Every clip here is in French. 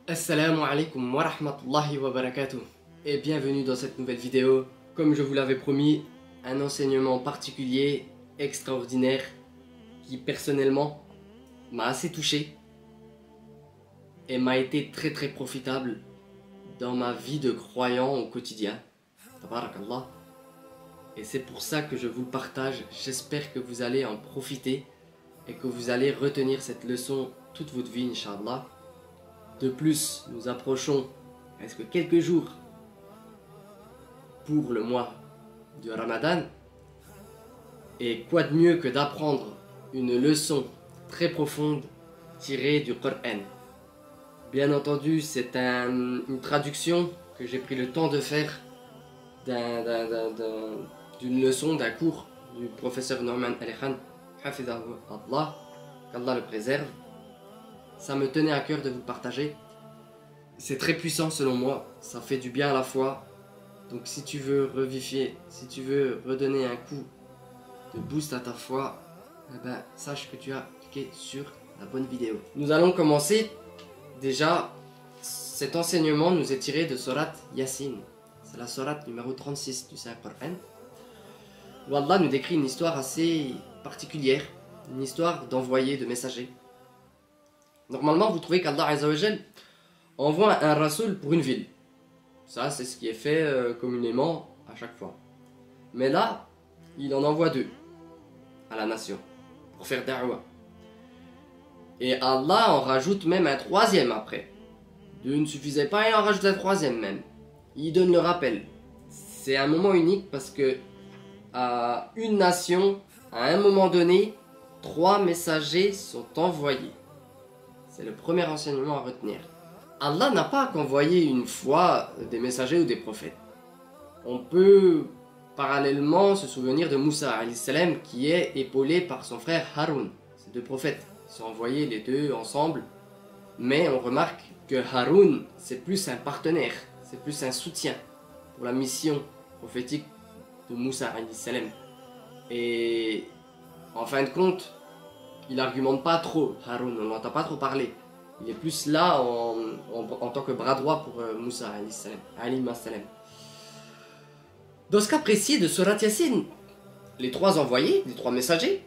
Assalamu alaikum wa rahmatullahi wa barakatuh et bienvenue dans cette nouvelle vidéo. Comme je vous l'avais promis, un enseignement particulier, extraordinaire, qui personnellement m'a assez touché et m'a été très profitable dans ma vie de croyant au quotidien. Tabarakallah. Et c'est pour ça que je vous le partage. J'espère que vous allez en profiter et que vous allez retenir cette leçon toute votre vie, Inch'Allah. De plus, nous approchons presque quelques jours pour le mois du Ramadan. Et quoi de mieux que d'apprendre une leçon très profonde tirée du Coran. Bien entendu, c'est une traduction que j'ai pris le temps de faire d'une leçon, d'un cours du professeur Norman Ali Khan, Hafizahu Allah, qu'Allah le préserve. Ça me tenait à cœur de vous partager. C'est très puissant selon moi, ça fait du bien à la fois. Donc si tu veux revivifier, si tu veux redonner un coup de boost à ta foi, eh ben, sache que tu as cliqué sur la bonne vidéo. Nous allons commencer. Déjà, cet enseignement nous est tiré de Surat Yasin. C'est la Surat numéro 36 du Saint-Coran. Où Allah nous décrit une histoire assez particulière, une histoire d'envoyé, de messager. Normalement, vous trouvez qu'Allah Azzawajal envoie un rasoul pour une ville. Ça, c'est ce qui est fait communément à chaque fois. Mais là, il en envoie deux à la nation pour faire da'wah. Et Allah en rajoute même un troisième après. Deux ne suffisait pas, il en rajoute un troisième même. Il donne le rappel. C'est un moment unique parce que à une nation, à un moment donné, 3 messagers sont envoyés. C'est le premier enseignement à retenir. Allah n'a pas qu'envoyé une fois des messagers ou des prophètes. On peut parallèlement se souvenir de Moussa alayhi salam qui est épaulé par son frère Haroun. Ces deux prophètes sont envoyés les deux ensemble. Mais on remarque que Haroun, c'est plus un partenaire, c'est plus un soutien pour la mission prophétique de Moussa alayhi salam. Et en fin de compte, il n'argumente pas trop, Haroun, on n'entend pas trop parler. Il est plus là en tant que bras droit pour Moussa alayhi salam. Dans ce cas précis de Surat Yasin, les 3 envoyés, les 3 messagers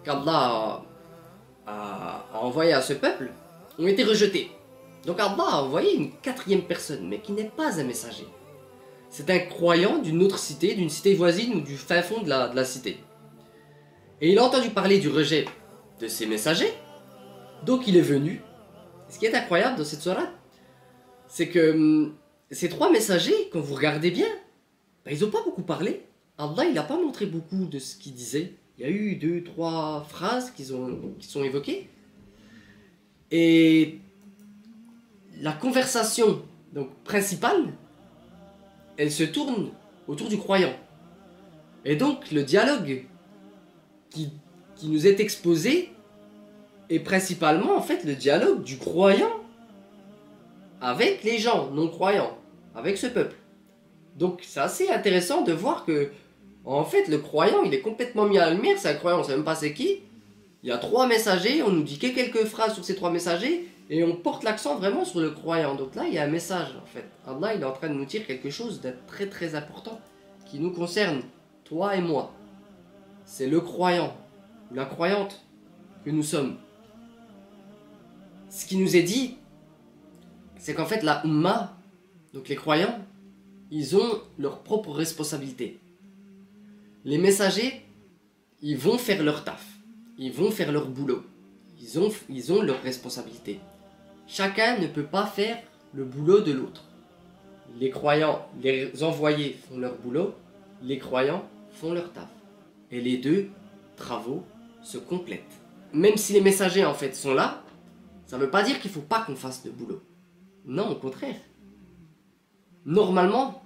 qu'Allah a envoyés à ce peuple ont été rejetés. Donc Allah a envoyé une 4e personne, mais qui n'est pas un messager. C'est un croyant d'une autre cité, d'une cité voisine ou du fin fond de la cité. Et il a entendu parler du rejet de ces messagers, donc il est venu. Ce qui est incroyable dans cette sourate, c'est que ces 3 messagers, quand vous regardez bien, ben, ils n'ont pas beaucoup parlé. Allah, il n'a pas montré beaucoup de ce qu'il disait. Il y a eu 2-3 phrases qui sont évoquées. Et la conversation donc, principale, elle se tourne autour du croyant. Et donc le dialogue qui nous est exposé est principalement en fait le dialogue du croyant avec les gens non croyants, avec ce peuple. Donc c'est assez intéressant de voir que en fait le croyant il est complètement mis à la lumière, c'est un croyant, on ne sait même pas c'est qui. Il y a 3 messagers, on nous dit que quelques phrases sur ces 3 messagers et on porte l'accent vraiment sur le croyant. Donc là il y a un message en fait. Allah il est en train de nous dire quelque chose de très important qui nous concerne, toi et moi. C'est le croyant, ou la croyante que nous sommes. Ce qui nous est dit, c'est qu'en fait la Ummah, donc les croyants, ils ont leur propre responsabilité. Les messagers, ils vont faire leur taf, ils vont faire leur boulot, ils ont leur responsabilité. Chacun ne peut pas faire le boulot de l'autre. Les croyants, les envoyés font leur boulot, les croyants font leur taf. Et les deux travaux se complètent. Même si les messagers en fait sont là, ça ne veut pas dire qu'il ne faut pas qu'on fasse de boulot. Non, au contraire. Normalement,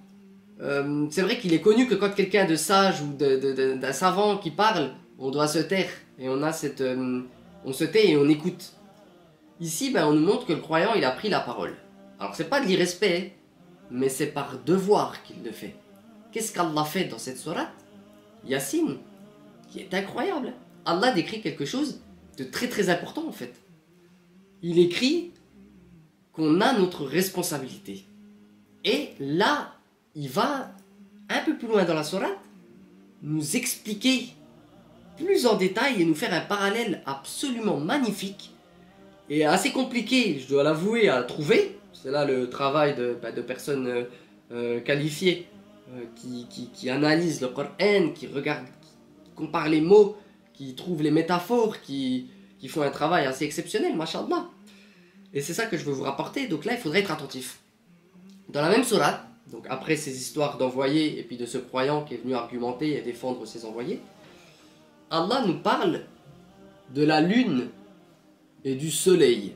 c'est vrai qu'il est connu que quand quelqu'un de sage ou d'un savant qui parle, on doit se taire. Et on a cette, on se tait et on écoute. Ici, ben, on nous montre que le croyant, il a pris la parole. Alors, c'est pas de l'irrespect, mais c'est par devoir qu'il le fait. Qu'est-ce qu'Allah fait dans cette sourate Yasin, qui est incroyable. Allah décrit quelque chose de très important en fait. Il écrit qu'on a notre responsabilité. Et là, il va un peu plus loin dans la sourate nous expliquer plus en détail et nous faire un parallèle absolument magnifique et assez compliqué, je dois l'avouer, à trouver. C'est là le travail de personnes qualifiées qui analysent le Coran, qui regardent, qui comparent les mots, qui trouvent les métaphores, qui font un travail assez exceptionnel, mashallah. Et c'est ça que je veux vous rapporter, donc là il faudrait être attentif. Dans la même sourate, donc après ces histoires d'envoyés et puis de ce croyant qui est venu argumenter et défendre ses envoyés, Allah nous parle de la lune et du soleil.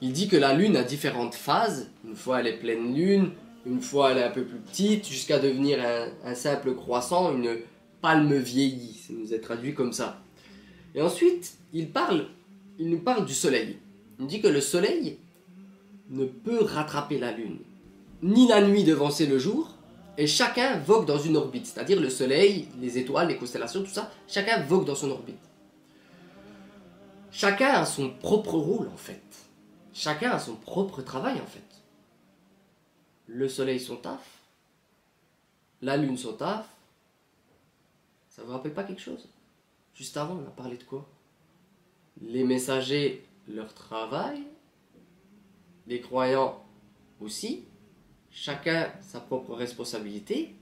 Il dit que la lune a différentes phases. Une fois elle est pleine lune, une fois elle est un peu plus petite, jusqu'à devenir un simple croissant, une palme vieillie. Ça nous est traduit comme ça. Et ensuite, il nous parle du soleil. Il dit que le soleil ne peut rattraper la lune, ni la nuit devancer le jour, et chacun vogue dans une orbite. C'est-à-dire le soleil, les étoiles, les constellations, tout ça, chacun vogue dans son orbite. Chacun a son propre rôle en fait. Chacun a son propre travail en fait. Le soleil son taf, la lune son taf. Ça vous rappelle pas quelque chose? Juste avant, on a parlé de quoi? Les messagers, leur travail, les croyants aussi, chacun sa propre responsabilité.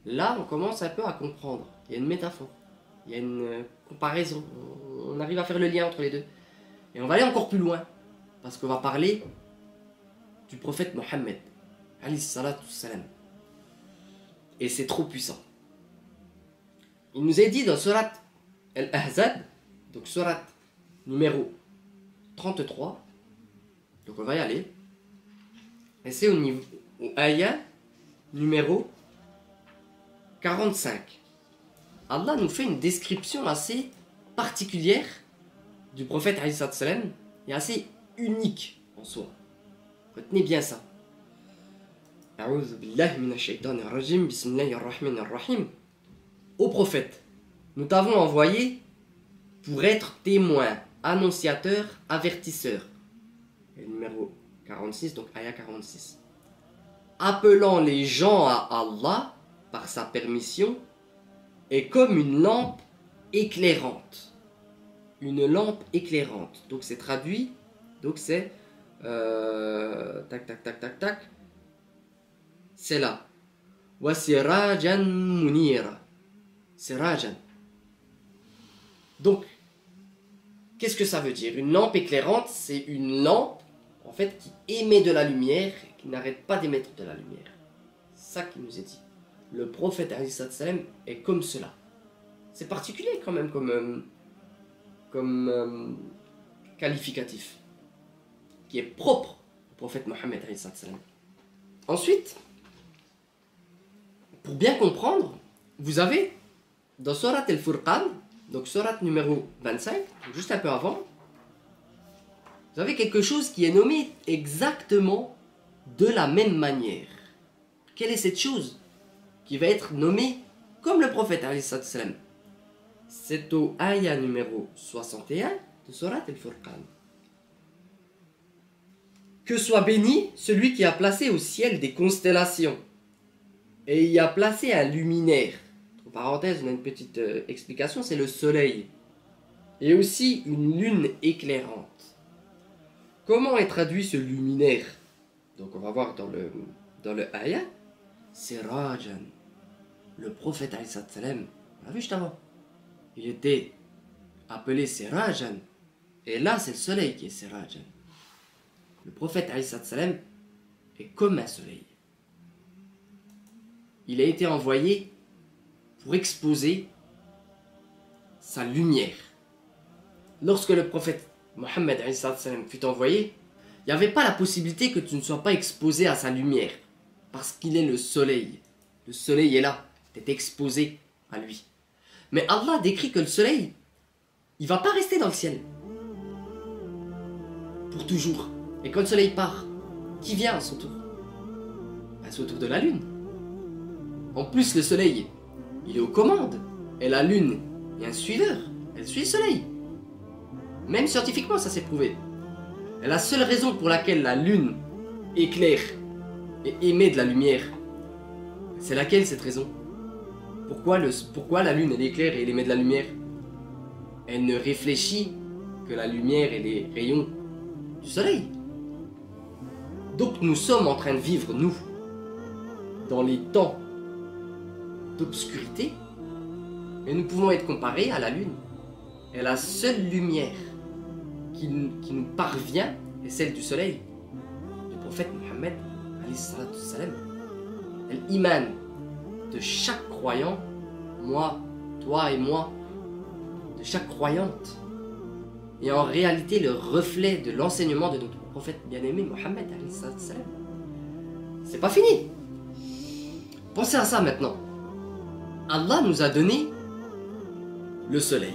Là, on commence un peu à comprendre. Il y a une métaphore, il y a une comparaison. On arrive à faire le lien entre les deux. Et on va aller encore plus loin, parce qu'on va parler du prophète Mohammed, alayhi salatu salam. Et c'est trop puissant. Il nous est dit dans Surat Al-Ahzab, donc Surat numéro 33, donc on va y aller, et c'est au ayah numéro 45. Allah nous fait une description assez particulière du prophète alayhi salatu salam et assez unique en soi. Retenez bien ça. A'udhu billahi minash shaitanir rajim, bismillahir rahmanir rahim. Ô prophète, nous t'avons envoyé pour être témoin, annonciateur, avertisseur. Et numéro 46, donc ayah 46. Appelant les gens à Allah par sa permission est comme une lampe éclairante. Une lampe éclairante. Donc c'est traduit, donc c'est tac tac tac tac tac. C'est là. Wa sirajan munira. Sirajan. Donc, qu'est-ce que ça veut dire? Une lampe éclairante, c'est une lampe en fait qui émet de la lumière, qui n'arrête pas d'émettre de la lumière. C'est ça qui nous est dit. Le prophète alayhi salam est comme cela. C'est particulier quand même comme qualificatif, qui est propre au prophète Mohammed alayhi salam. Ensuite, pour bien comprendre, vous avez dans Surat Al-Furqan, donc Surat numéro 25, juste un peu avant, vous avez quelque chose qui est nommé exactement de la même manière. Quelle est cette chose qui va être nommée comme le prophète alayhi salam? C'est au ayah numéro 61 de Surat Al-Furqan. Que soit béni celui qui a placé au ciel des constellations et y a placé un luminaire. Entre parenthèses, on a une petite explication, c'est le soleil. Et aussi une lune éclairante. Comment est traduit ce luminaire? Donc on va voir dans le ayah, c'est Rajan. Le prophète alayhi salam, on l'a vu juste avant. Il était appelé Sirajan. Et là, c'est le soleil qui est Sirajan. Le prophète alayhi salam est comme un soleil. Il a été envoyé pour exposer sa lumière. Lorsque le prophète Mohammed alayhi salam fut envoyé, il n'y avait pas la possibilité que tu ne sois pas exposé à sa lumière. Parce qu'il est le soleil. Le soleil est là. Tu es exposé à lui. Mais Allah décrit que le soleil, il ne va pas rester dans le ciel. Pour toujours. Et quand le soleil part, qui vient à son tour? C'est au tour de la lune. En plus, le soleil, il est aux commandes. Et la lune est un suiveur. Elle suit le soleil. Même scientifiquement, ça s'est prouvé. Et la seule raison pour laquelle la lune éclaire et émet de la lumière, c'est laquelle cette raison? Pourquoi la lune elle éclaire et elle émet de la lumière? Elle ne réfléchit que la lumière et les rayons du soleil. Donc nous sommes en train de vivre, nous, dans les temps d'obscurité, et nous pouvons être comparés à la lune. Et la seule lumière qui nous parvient est celle du soleil, du prophète Mohammed, elle émane de chaque croyant, moi, toi et moi, de chaque croyante, et en réalité le reflet de l'enseignement de notre prophète bien-aimé Mohammed. C'est pas fini. Pensez à ça maintenant. Allah nous a donné le soleil.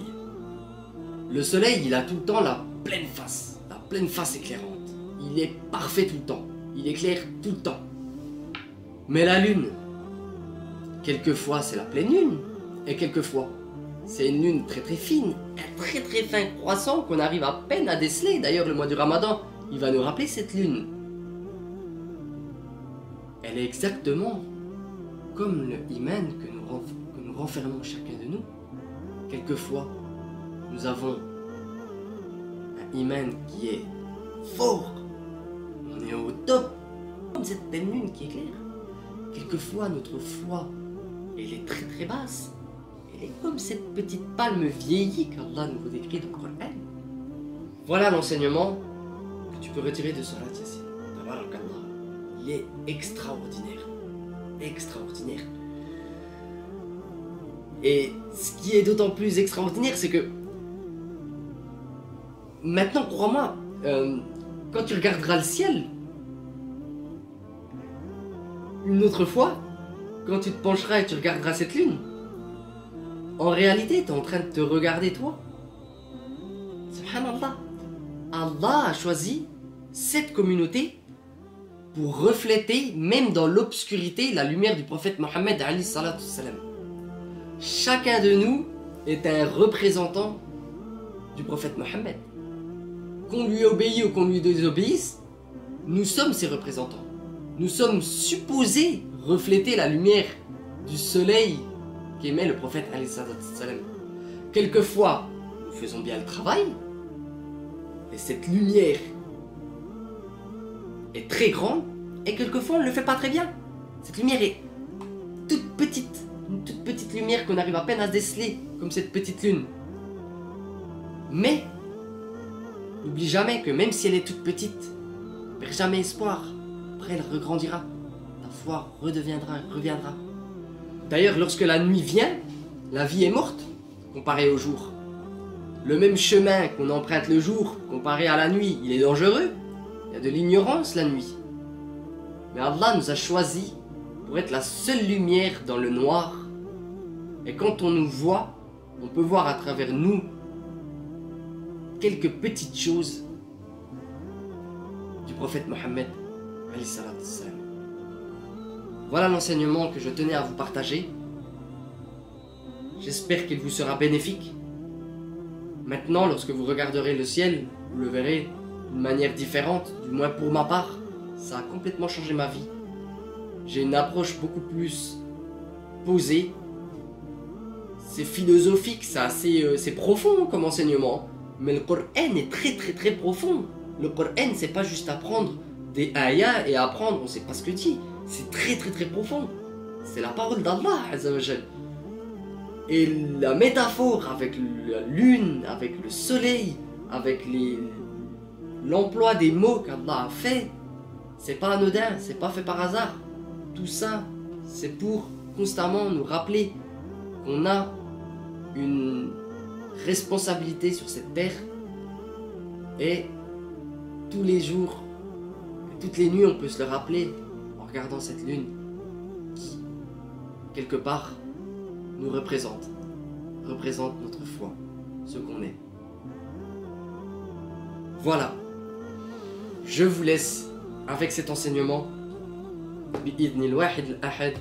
Le soleil, il a tout le temps la pleine face éclairante. Il est parfait tout le temps. Il éclaire tout le temps. Mais la lune, quelquefois c'est la pleine lune, et quelquefois c'est une lune très très fine, un très très fin croissant qu'on arrive à peine à déceler. D'ailleurs, le mois du Ramadan, il va nous rappeler cette lune. Elle est exactement comme le iman que nous renfermons chacun de nous. Quelquefois, nous avons un iman qui est fort, on est au top, comme cette belle lune qui éclaire. Quelquefois, notre foi, elle est très très basse. Elle est comme cette petite palme vieillie qu'Allah nous décrit dans le Coran. Voilà l'enseignement que tu peux retirer de Salat Yasin. Tabarakallah. Il est extraordinaire. Extraordinaire. Et ce qui est d'autant plus extraordinaire, c'est que maintenant, crois-moi, quand tu regarderas le ciel, une autre fois, quand tu te pencheras et tu regarderas cette lune, en réalité, tu es en train de te regarder toi. Subhanallah. Allah a choisi cette communauté pour refléter, même dans l'obscurité, la lumière du prophète Mohammed alayhi salatu salam. Chacun de nous est un représentant du prophète Mohammed. Qu'on lui obéisse ou qu'on lui désobéisse, nous sommes ses représentants. Nous sommes supposés refléter la lumière du soleil qu'émet le prophète alayhi salatu salam. Quelquefois, nous faisons bien le travail, et cette lumière est très grande, et quelquefois on ne le fait pas très bien. Cette lumière est toute petite, une toute petite lumière qu'on arrive à peine à déceler, comme cette petite lune. Mais, n'oublie jamais que même si elle est toute petite, perds jamais espoir, après elle regrandira, ta foi reviendra. D'ailleurs, lorsque la nuit vient, la vie est morte, comparée au jour. Le même chemin qu'on emprunte le jour, comparé à la nuit, il est dangereux. Il y a de l'ignorance la nuit. Mais Allah nous a choisis pour être la seule lumière dans le noir. Et quand on nous voit, on peut voir à travers nous quelques petites choses du prophète Mohammed. Voilà l'enseignement que je tenais à vous partager. J'espère qu'il vous sera bénéfique. Maintenant, lorsque vous regarderez le ciel, vous le verrez d'une manière différente, du moins pour ma part. Ça a complètement changé ma vie. J'ai une approche beaucoup plus posée. C'est philosophique, c'est profond comme enseignement. Mais le Coran est très très très profond. Le Coran, c'est pas juste apprendre des ayats et apprendre, on sait pas ce que dit. C'est très très très profond. C'est la parole d'Allah Azza wa Jal. Et la métaphore avec la lune, avec le soleil, avec l'emploi des mots qu'Allah a fait, c'est pas anodin, c'est pas fait par hasard. Tout ça, c'est pour constamment nous rappeler qu'on a une responsabilité sur cette terre. Et tous les jours, toutes les nuits, on peut se le rappeler en regardant cette lune qui, quelque part, nous représente notre foi, ce qu'on est. Voilà. Je vous laisse avec cet enseignement. Bi'idhnil wahid al-ahad.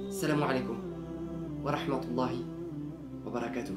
Assalamu alaikum wa rahmatullahi wa barakatuh.